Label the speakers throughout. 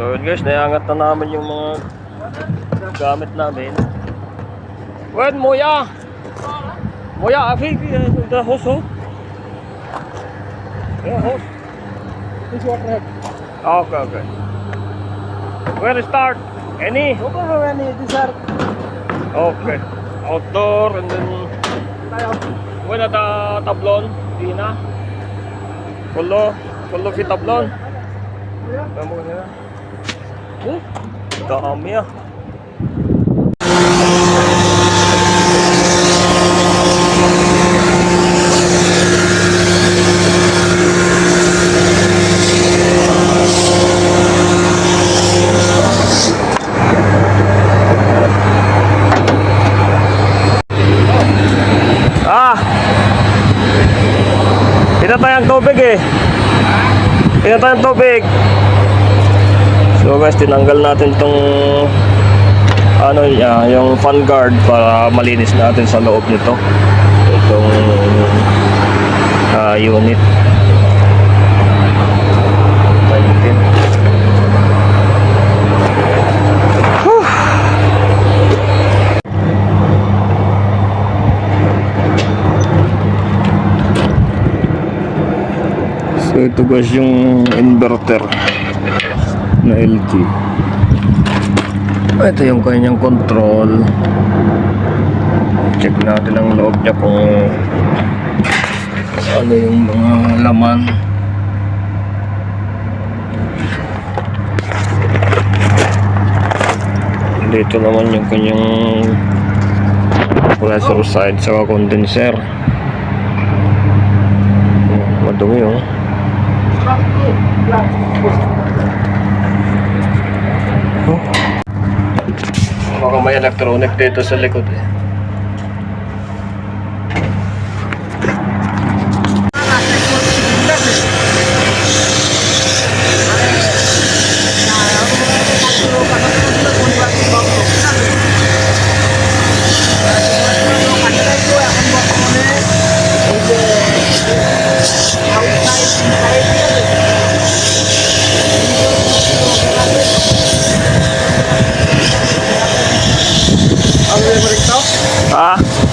Speaker 1: So yun guys, naiangat na namin yung mga gamit namin. When Moya, I think the host, oh. Yeah, host.
Speaker 2: This water head.
Speaker 1: Okay. Where to start? Any?
Speaker 2: No problem, any. These are
Speaker 1: Okay. Outdoor and then when at the tablon, di na. Follow fi tablon. Kamu kanina. Dami ah. Pinatay ang tubig eh. Pinatay ang tubig. So guys, tinanggal natin tong yung fan guard para malinis natin sa loob nito. Itong unit. So ito guys yung inverter na LG. Ito yung kanyang control. Check natin ang loob niya kung ano yung mga laman. Dito naman yung kanyang compressor side sa condenser. Madumi oh. Baka may electronic dito sa likod eh.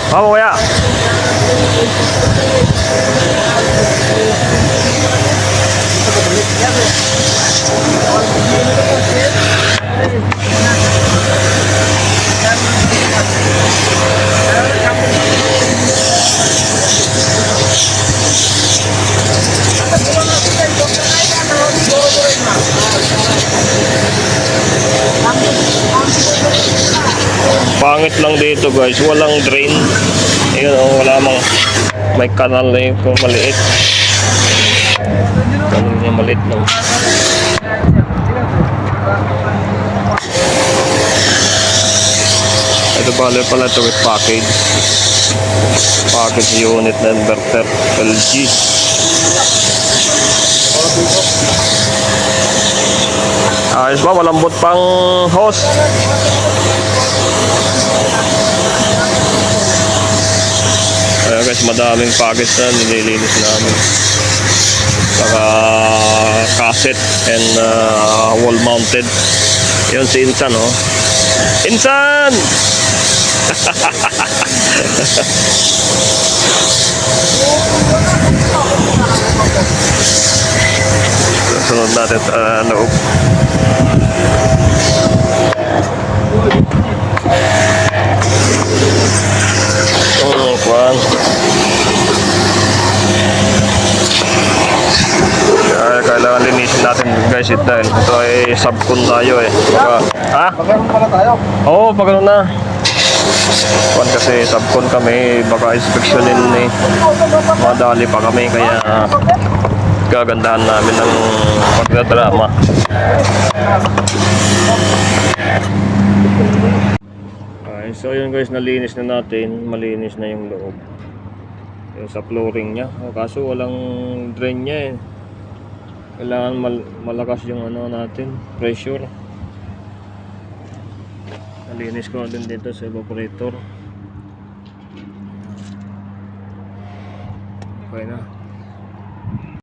Speaker 1: Apa ya? Pangit lang dito guys, walang drain. Ayun oh, wala mang may kanal na yung maliit. Kanal niya maliit lang. Ito pala ito with package unit na inverter LG. Ayos ba, malambot pang hose. Ayan guys, madaming package na nililinis namin. Saka cassette and wall mounted. Yun si Insan oh. Insan! Sunod natin loob. Kwan. Kailangan linisin natin guys dahil ito ay subcon tayo eh.
Speaker 2: pagano pala tayo?
Speaker 1: Oo, pagano na. Kwan kasi subcon kami, baka inspeksyonin eh. Madali pa kami kaya gagandahan namin ng pagdadrama. Okay, so yun guys, nalinis na natin, malinis na yung loob. Yung sa flooring niya, kaso walang drain niya eh. Kailangan malakas yung natin, pressure. Nalinis ko din dito sa evaporator. Okay na.